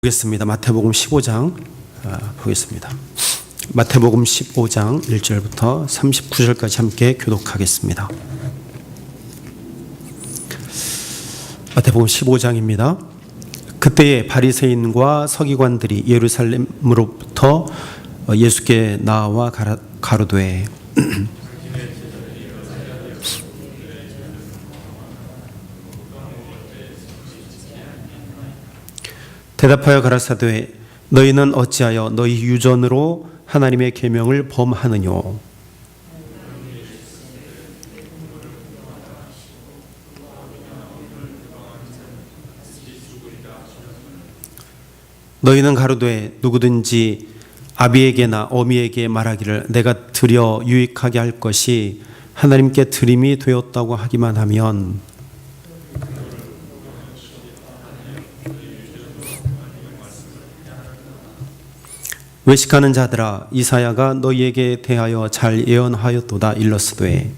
보겠습니다. 마태복음 15장 보겠습니다. 마태복음 15장 1절부터 39절까지 함께 교독하겠습니다. 마태복음 15장입니다. 그때에 바리새인과 서기관들이 예루살렘으로부터 예수께 나와 가로되 대답하여 가라사대 너희는 어찌하여 너희 유전으로 하나님의 계명을 범하느뇨. 너희는 가로되 누구든지 아비에게나 어미에게 말하기를 내가 드려 유익하게 할 것이 하나님께 드림이 되었다고 하기만 하면 외식하는 자들아 이사야가 너희에게 대하여 잘 예언하였도다 일렀으되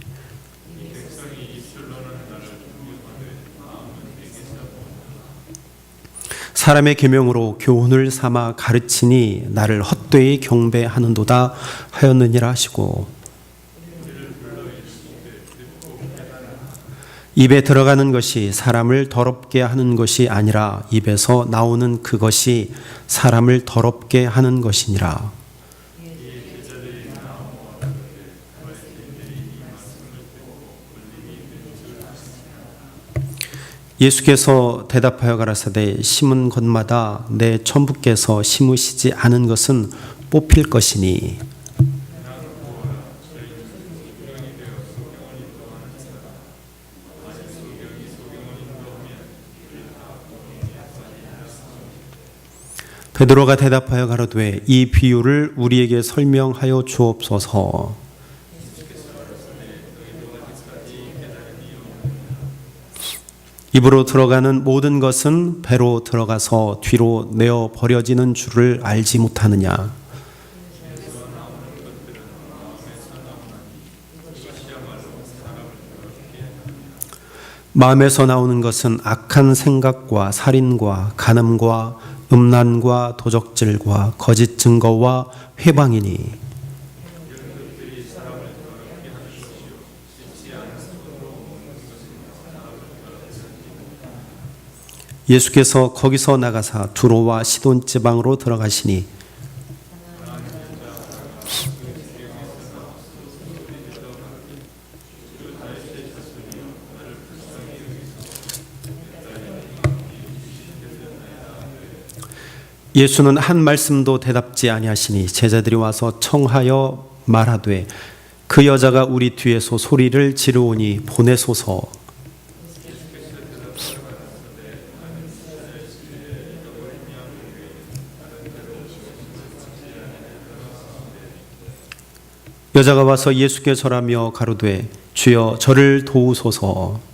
사람의 계명으로 교훈을 삼아 가르치니 나를 헛되이 경배하는도다 하였느니라 하시고 입에 들어가는 것이 사람을 더럽게 하는 것이 아니라 입에서 나오는 그것이 사람을 더럽게 하는 것이니라. 예수께서 대답하여 가라사대 심은 것마다 내 천부께서 심으시지 않은 것은 뽑힐 것이니 베드로가 대답하여 가로되 이 비유를 우리에게 설명하여 주옵소서. 입으로 들어가는 모든 것은 배로 들어가서 뒤로 내어 버려지는 줄을 알지 못하느냐. 마음에서 나오는 것은 악한 생각과 살인과 간음과 음란과 도적질과 거짓 증거와 회방이니 예수께서 거기서 나가사 두로와 시돈 지방으로 들어가시니 예수는 한 말씀도 대답지 아니하시니 제자들이 와서 청하여 말하되 그 여자가 우리 뒤에서 소리를 지르오니 보내소서. 여자가 와서 예수께 절하며 가로되 주여 저를 도우소서.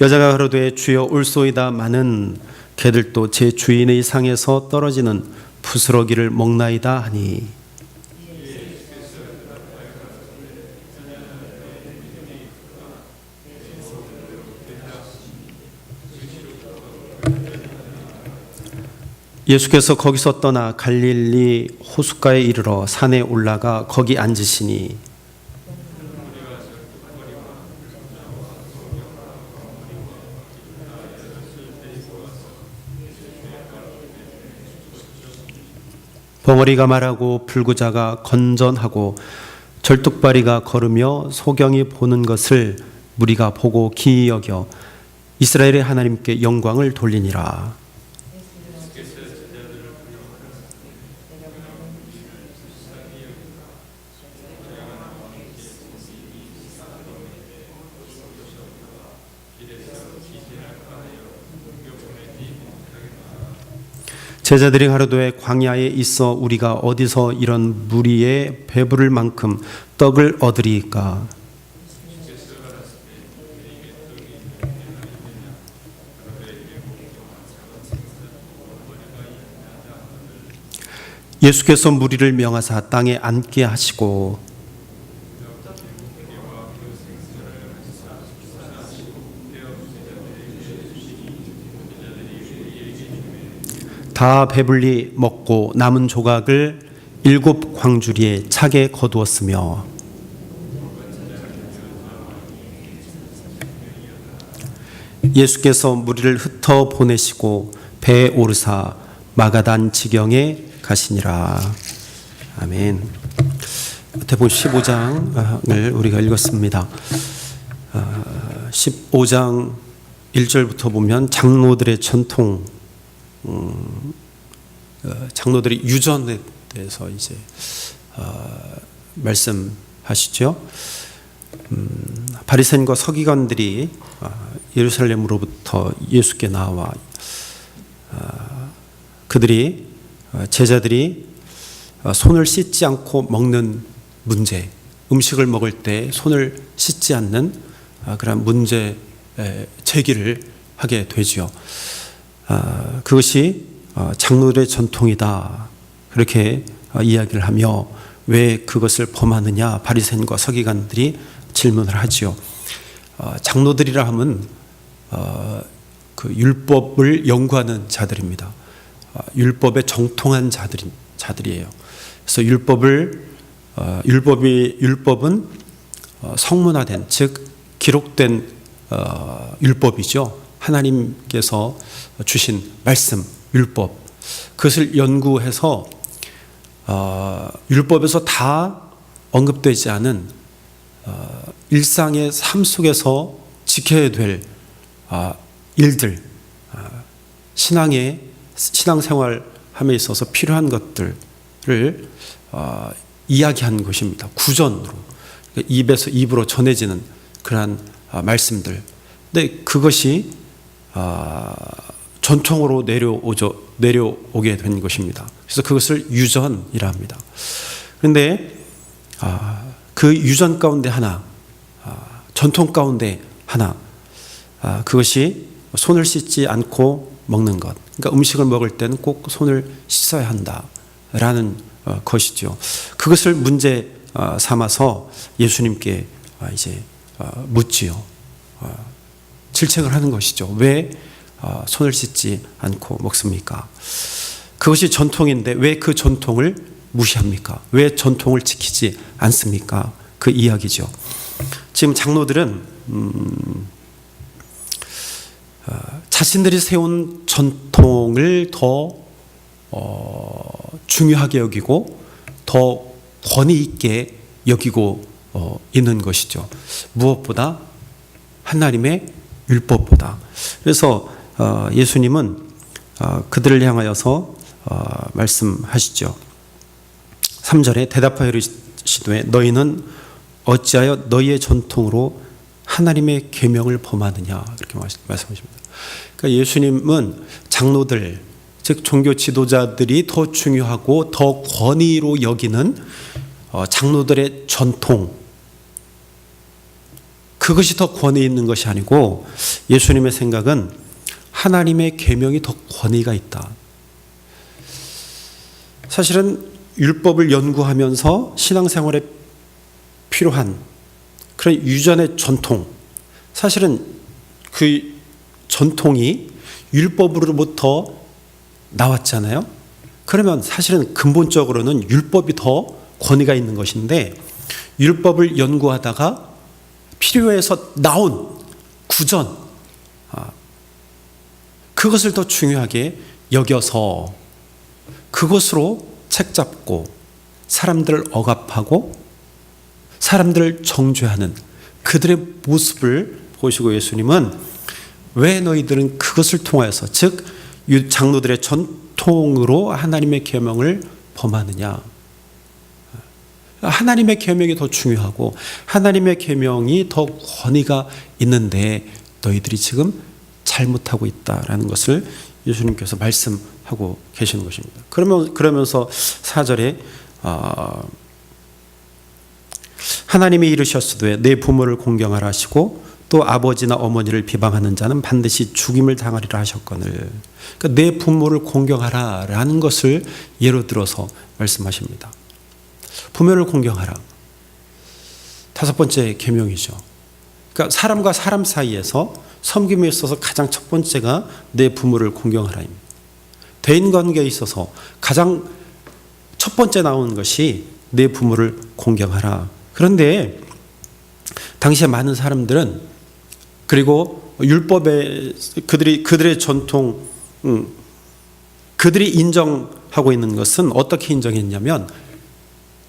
여자가 가로되 주여 올소이다 마는 개들도 제 주인의 상에서 떨어지는 부스러기를 먹나이다 하니 예수께서 거기서 떠나 갈릴리 호숫가에 이르러 산에 올라가 거기 앉으시니 벙어리가 말하고 불구자가 건전하고 절뚝발이가 걸으며 소경이 보는 것을 무리가 보고 기이 여겨 이스라엘의 하나님께 영광을 돌리니라. 제자들이 가로되 광야에 있어 우리가 어디서 이런 무리에 배부를 만큼 떡을 얻으리이까. 예수께서 무리를 명하사 땅에 앉게 하시고 다 배불리 먹고 남은 조각을 7 광주리에 차게 거두었으며 예수께서 무리를 흩어 보내시고 배에 오르사 마가단 지경에 가시니라. 아멘. 마태복음 15장을 우리가 읽었습니다. 15장 1절부터 보면 장로들의 전통, 장로들의 유전에 대해서 이제 말씀하시죠. 바리새인과 서기관들이 예루살렘으로부터 예수께 나와 그들이 제자들이 손을 씻지 않고 먹는 문제, 음식을 먹을 때 손을 씻지 않는 그런 문제 제기를 하게 되지요. 그것이 장로들의 전통이다, 그렇게 이야기를 하며 왜 그것을 범하느냐 바리새인과 서기관들이 질문을 하지요. 장로들이라 하면 그 율법을 연구하는 자들입니다. 율법에 정통한 자들이에요. 그래서 율법은 성문화된, 즉 기록된 율법이죠. 하나님께서 주신 말씀, 율법, 그것을 연구해서 율법에서 다 언급되지 않은 일상의 삶 속에서 지켜야 될 일들, 신앙생활함에 있어서 필요한 것들을 이야기한 것입니다. 구전으로, 입에서 입으로 전해지는 그러한 말씀들. 근데 그것이 전통으로 내려오게 된 것입니다. 그래서 그것을 유전이라 합니다. 그런데 그 유전 가운데 하나, 전통 가운데 하나, 그것이 손을 씻지 않고 먹는 것. 그러니까 음식을 먹을 때는 꼭 손을 씻어야 한다라는 것이죠. 그것을 문제 삼아서 예수님께 이제 묻지요. 질책을 하는 것이죠. 왜 손을 씻지 않고 먹습니까? 그것이 전통인데 왜 그 전통을 무시합니까? 왜 전통을 지키지 않습니까? 그 이야기죠. 지금 장로들은 자신들이 세운 전통을 더 중요하게 여기고 더 권위 있게 여기고 있는 것이죠. 무엇보다 하나님의 율법보다. 그래서 예수님은 그들을 향하여서 말씀하시죠. 3절에 대답하여 이르시되 너희는 어찌하여 너희의 전통으로 하나님의 계명을 범하느냐, 그렇게 말씀하십니다. 그러니까 예수님은 장로들, 즉 종교 지도자들이 더 중요하고 더 권위로 여기는 장로들의 전통, 그것이 더 권위 있는 것이 아니고 예수님의 생각은 하나님의 계명이 더 권위가 있다. 사실은 율법을 연구하면서 신앙생활에 필요한 그런 유전의 전통, 사실은 그 전통이 율법으로부터 나왔잖아요. 그러면 사실은 근본적으로는 율법이 더 권위가 있는 것인데 율법을 연구하다가 필요해서 나온 구전, 그것을 더 중요하게 여겨서 그것으로 책잡고 사람들을 억압하고 사람들을 정죄하는 그들의 모습을 보시고 예수님은 왜 너희들은 그것을 통하여서, 즉 장로들의 전통으로 하나님의 계명을 범하느냐. 하나님의 계명이 더 중요하고 하나님의 계명이 더 권위가 있는데 너희들이 지금 잘못하고 있다라는 것을 예수님께서 말씀하고 계시는 것입니다. 그러면서 4절에 하나님이 이르셨으되 내 부모를 공경하라 하시고 또 아버지나 어머니를 비방하는 자는 반드시 죽임을 당하리라 하셨거늘. 그러니까 내 부모를 공경하라라는 것을 예로 들어서 말씀하십니다. 부모를 공경하라. 5번째 계명이죠. 그러니까 사람과 사람 사이에서 섬김에 있어서 가장 첫 번째가 내 부모를 공경하라입니다. 대인관계에 있어서 가장 첫 번째 나오는 것이 내 부모를 공경하라. 그런데 당시에 많은 사람들은, 그리고 율법에 그들의 전통, 그들이 인정하고 있는 것은 어떻게 인정했냐면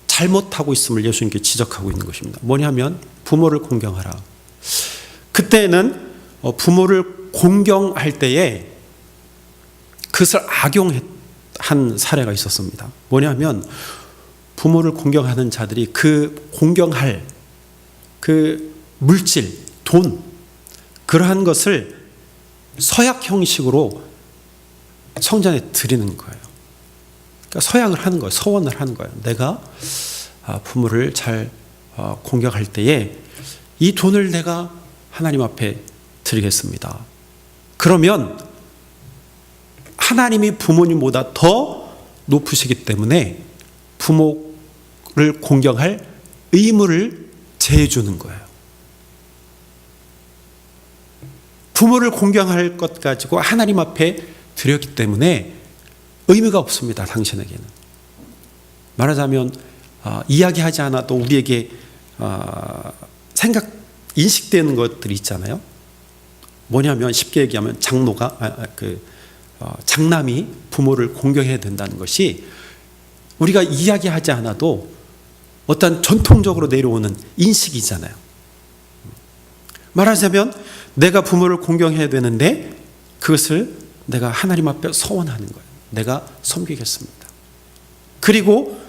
잘못하고 있음을 예수님께 지적하고 있는 것입니다. 뭐냐면 부모를 공경하라. 그때는 부모를 공경할 때에 그것을 악용한 사례가 있었습니다. 뭐냐면 부모를 공경하는 자들이 그 공경할 그 물질, 돈, 그러한 것을 서약 형식으로 성전에 드리는 거예요. 그러니까 서약을 하는 거예요. 서원을 하는 거예요. 내가 부모를 잘 공경할 때에 이 돈을 내가 하나님 앞에 드리겠습니다. 그러면 하나님이 부모님보다 더 높으시기 때문에 부모를 공경할 의무를 제해주는 거예요. 부모를 공경할 것 가지고 하나님 앞에 드렸기 때문에 의미가 없습니다. 당신에게는. 말하자면 이야기하지 않아도 우리에게 인식되는 것들이 있잖아요. 뭐냐면 쉽게 얘기하면 장남이 부모를 공경해야 된다는 것이 우리가 이야기하지 않아도 어떤 전통적으로 내려오는 인식이잖아요. 말하자면 내가 부모를 공경해야 되는데 그것을 내가 하나님 앞에 서원하는 거예요. 내가 섬기겠습니다. 그리고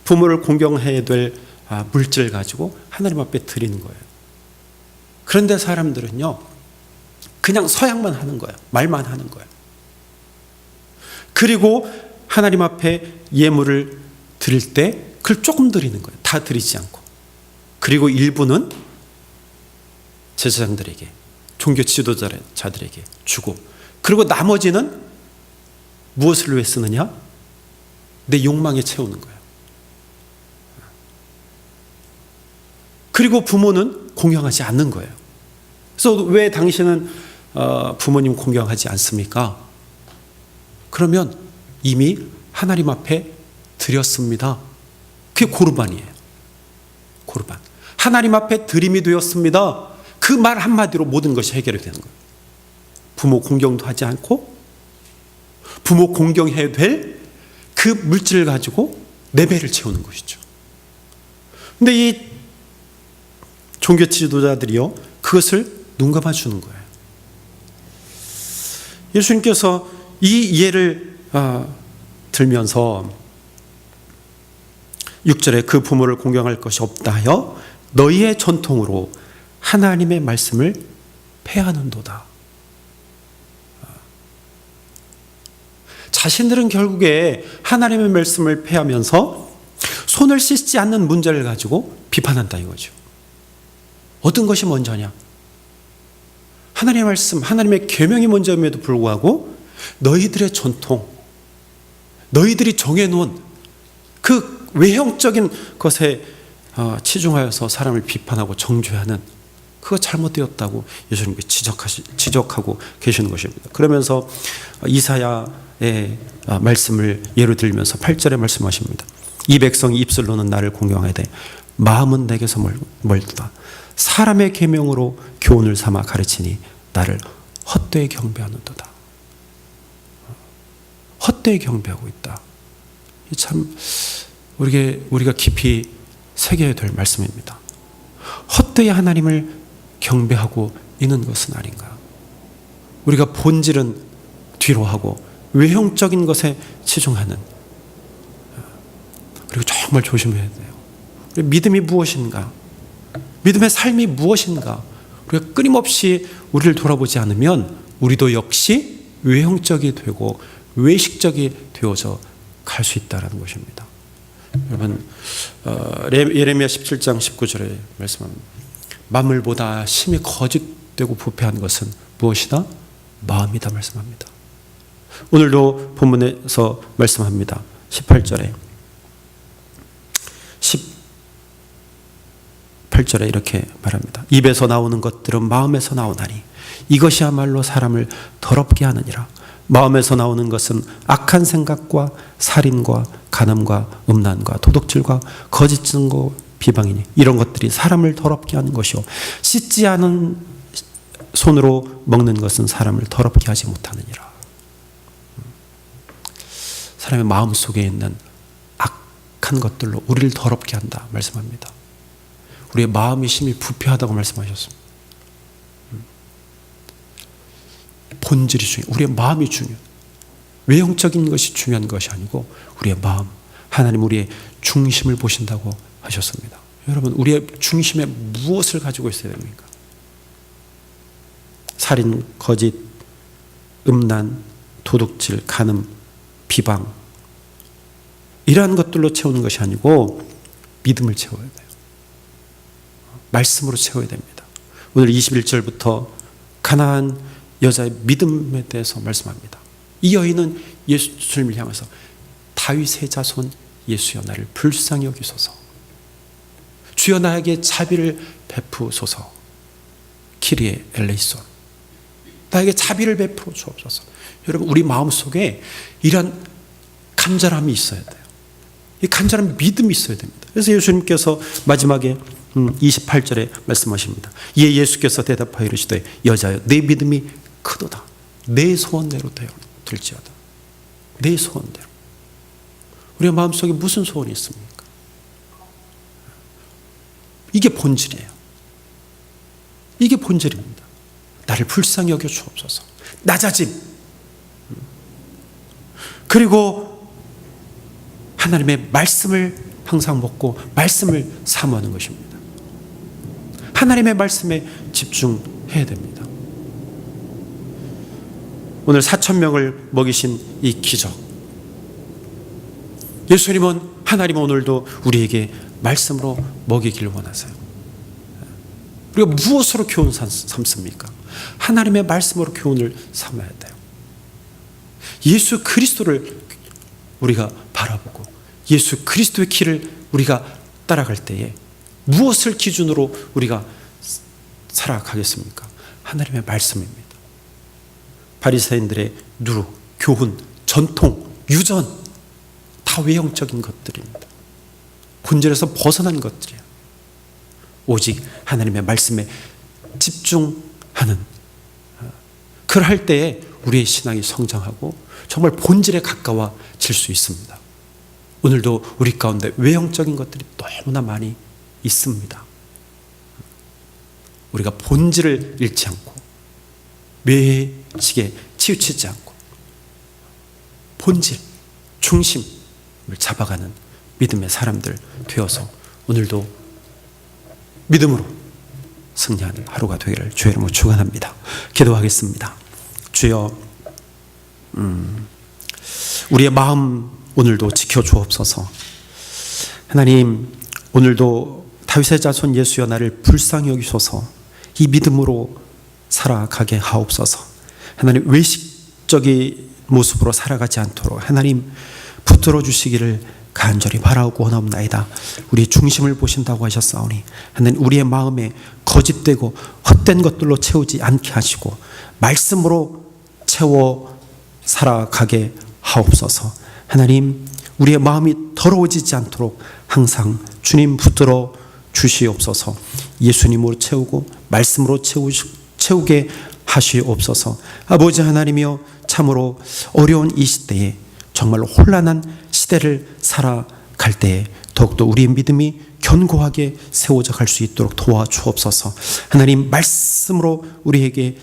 부모를 공경해야 될 물질 가지고 하나님 앞에 드리는 거예요. 그런데 사람들은요, 그냥 서약만 하는 거예요. 말만 하는 거예요. 그리고 하나님 앞에 예물을 드릴 때 그걸 조금 드리는 거예요. 다 드리지 않고. 그리고 일부는 제사장들에게, 종교 지도자들에게 주고, 그리고 나머지는 무엇을 위해 쓰느냐? 내 욕망에 채우는 거예요. 그리고 부모는 공경하지 않는 거예요. 그래서 왜 당신은 부모님 공경하지 않습니까? 그러면 이미 하나님 앞에 드렸습니다. 그게 고르반이에요. 고르반. 하나님 앞에 드림이 되었습니다. 그 말 한마디로 모든 것이 해결이 되는 거예요. 부모 공경도 하지 않고 부모 공경해야 될 그 물질을 가지고 내 배를 채우는 것이죠. 근데 이 종교 지도자들이요, 그것을 눈 감아 주는 거예요. 예수님께서 이 예를 들면서 6절에 그 부모를 공경할 것이 없다 하여 너희의 전통으로 하나님의 말씀을 폐하는도다. 자신들은 결국에 하나님의 말씀을 폐하면서 손을 씻지 않는 문제를 가지고 비판한다 이거죠. 어떤 것이 먼저냐? 하나님의 말씀, 하나님의 계명이 먼저임에도 불구하고 너희들의 전통, 너희들이 정해놓은 그 외형적인 것에 치중하여서 사람을 비판하고 정죄하는, 그거 잘못되었다고 예수님께 지적하고 계시는 것입니다. 그러면서 이사야의 말씀을 예로 들면서 8절에 말씀하십니다. 이 백성이 입술로는 나를 공경하되 마음은 내게서 멀다. 사람의 계명으로 교훈을 삼아 가르치니 나를 헛되이 경배하는도다. 헛되이 경배하고 있다. 참 우리가 깊이 새겨야 될 말씀입니다. 헛되이 하나님을 경배하고 있는 것은 아닌가. 우리가 본질은 뒤로 하고 외형적인 것에 치중하는, 그리고 정말 조심해야 돼요. 믿음이 무엇인가, 믿음의 삶이 무엇인가, 우리가 끊임없이 우리를 돌아보지 않으면 우리도 역시 외형적이 되고 외식적이 되어져 갈 수 있다는 것입니다. 여러분, 예레미야 17장 19절에 말씀합니다. 만물보다 심히 거짓되고 부패한 것은 무엇이다? 마음이다 말씀합니다. 오늘도 본문에서 말씀합니다. 18절에 이렇게 말합니다. 입에서 나오는 것들은 마음에서 나오나니 이것이야말로 사람을 더럽게 하느니라. 마음에서 나오는 것은 악한 생각과 살인과 간음과 음란과 도둑질과 거짓 증거 비방이니 이런 것들이 사람을 더럽게 하는 것이요 씻지 않은 손으로 먹는 것은 사람을 더럽게 하지 못하느니라. 사람의 마음 속에 있는 악한 것들로 우리를 더럽게 한다 말씀합니다. 우리의 마음이 심히 부패하다고 말씀하셨습니다. 본질이 중요해요. 우리의 마음이 중요해요. 외형적인 것이 중요한 것이 아니고 우리의 마음, 하나님 우리의 중심을 보신다고 하셨습니다. 여러분, 우리의 중심에 무엇을 가지고 있어야 됩니까? 살인, 거짓, 음란, 도둑질, 간음, 비방 이러한 것들로 채우는 것이 아니고 믿음을 채워야 돼요. 말씀으로 채워야 됩니다. 오늘 21절부터 가나안 여자의 믿음에 대해서 말씀합니다. 이 여인은 예수님을 향해서 다윗의 자손 예수여 나를 불쌍히 여기소서. 주여 나에게 자비를 베푸소서. 키리에 엘레이손. 나에게 자비를 베풀어 주옵소서. 여러분, 우리 마음속에 이런 간절함이 있어야 돼요. 이 간절한 믿음이 있어야 됩니다. 그래서 예수님께서 마지막에 28절에 말씀하십니다. 이에 예수께서 대답하여 이르시되 여자여 내 믿음이 크도다. 내 소원대로 될지어다. 내 소원대로. 우리의 마음속에 무슨 소원이 있습니까? 이게 본질이에요. 이게 본질입니다. 나를 불쌍히 여겨 주옵소서. 낮아짐. 그리고 하나님의 말씀을 항상 먹고 말씀을 사모하는 것입니다. 하나님의 말씀에 집중해야 됩니다. 오늘 4,000명을 먹이신 이 기적. 예수님은 하나님은 오늘도 우리에게 말씀으로 먹이기를 원하세요. 우리가 무엇으로 교훈 삼습니까? 하나님의 말씀으로 교훈을 삼아야 돼요. 예수 그리스도를 우리가 바라보고 예수 그리스도의 길을 우리가 따라갈 때에 무엇을 기준으로 우리가 살아가겠습니까? 하나님의 말씀입니다. 바리새인들의 누룩, 교훈, 전통, 유전 다 외형적인 것들입니다. 본질에서 벗어난 것들이에요. 오직 하나님의 말씀에 집중하는 그럴 때에 우리의 신앙이 성장하고 정말 본질에 가까워질 수 있습니다. 오늘도 우리 가운데 외형적인 것들이 너무나 많이 있습니다. 우리가 본질을 잃지 않고 외식에 치우치지 않고 본질, 중심을 잡아가는 믿음의 사람들 되어서 오늘도 믿음으로 승리하는 하루가 되기를 주의 이름으로 축원합니다. 기도하겠습니다. 주여, 우리의 마음 오늘도 지켜주옵소서. 하나님, 오늘도 다윗의 자손 예수여 나를 불쌍히 여기소서. 이 믿음으로 살아가게 하옵소서. 하나님, 외식적인 모습으로 살아가지 않도록 하나님 붙들어 주시기를 간절히 바라고 원하옵나이다. 우리의 중심을 보신다고 하셨사오니 하나님 우리의 마음에 거짓되고 헛된 것들로 채우지 않게 하시고 말씀으로 채워 살아가게 하옵소서. 하나님, 우리의 마음이 더러워지지 않도록 항상 주님 붙들어 주시옵소서. 예수님으로 채우고 말씀으로 채우게 하시옵소서. 아버지 하나님이여, 참으로 어려운 이 시대에 정말로 혼란한 시대를 살아갈 때에 더욱더 우리의 믿음이 견고하게 세워져 갈 수 있도록 도와주옵소서. 하나님, 말씀으로 우리에게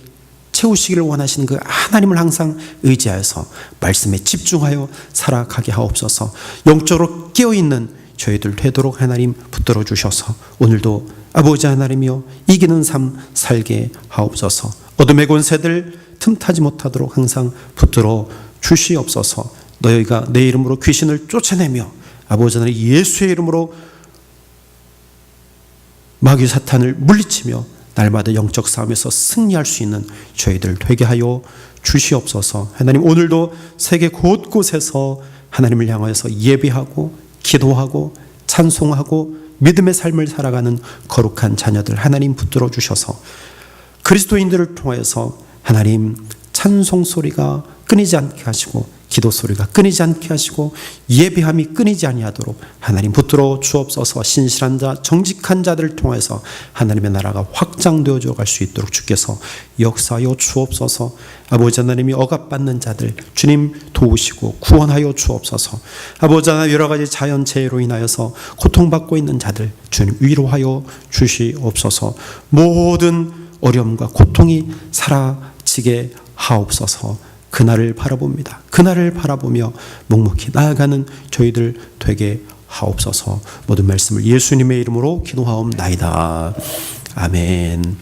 채우시기를 원하시는 그 하나님을 항상 의지하여서 말씀에 집중하여 살아가게 하옵소서. 영적으로 깨어있는 저희들 되도록 하나님 붙들어 주셔서 오늘도 아버지 하나님이여 이기는 삶 살게 하옵소서. 어둠의 권세들 틈타지 못하도록 항상 붙들어 주시옵소서. 너희가 내 이름으로 귀신을 쫓아내며 아버지 하나님 예수의 이름으로 마귀 사탄을 물리치며 날마다 영적 싸움에서 승리할 수 있는 저희들 되게 하여 주시옵소서. 하나님, 오늘도 세계 곳곳에서 하나님을 향하여서 예배하고 기도하고 찬송하고 믿음의 삶을 살아가는 거룩한 자녀들 하나님 붙들어 주셔서 그리스도인들을 통하여서 하나님 찬송 소리가 끊이지 않게 하시고 기도 소리가 끊이지 않게 하시고 예배함이 끊이지 아니하도록 하나님 붙들어 주옵소서. 신실한 자 정직한 자들을 통해서 하나님의 나라가 확장되어져 갈 수 있도록 주께서 역사하여 주옵소서. 아버지 하나님이 억압받는 자들 주님 도우시고 구원하여 주옵소서. 아버지 하나님 여러 가지 자연재해로 인하여서 고통받고 있는 자들 주님 위로하여 주시옵소서. 모든 어려움과 고통이 사라지게 하옵소서. 그날을 바라봅니다. 그날을 바라보며 묵묵히 나아가는 저희들 되게 하옵소서. 모든 말씀을 예수님의 이름으로 기도하옵나이다. 아멘.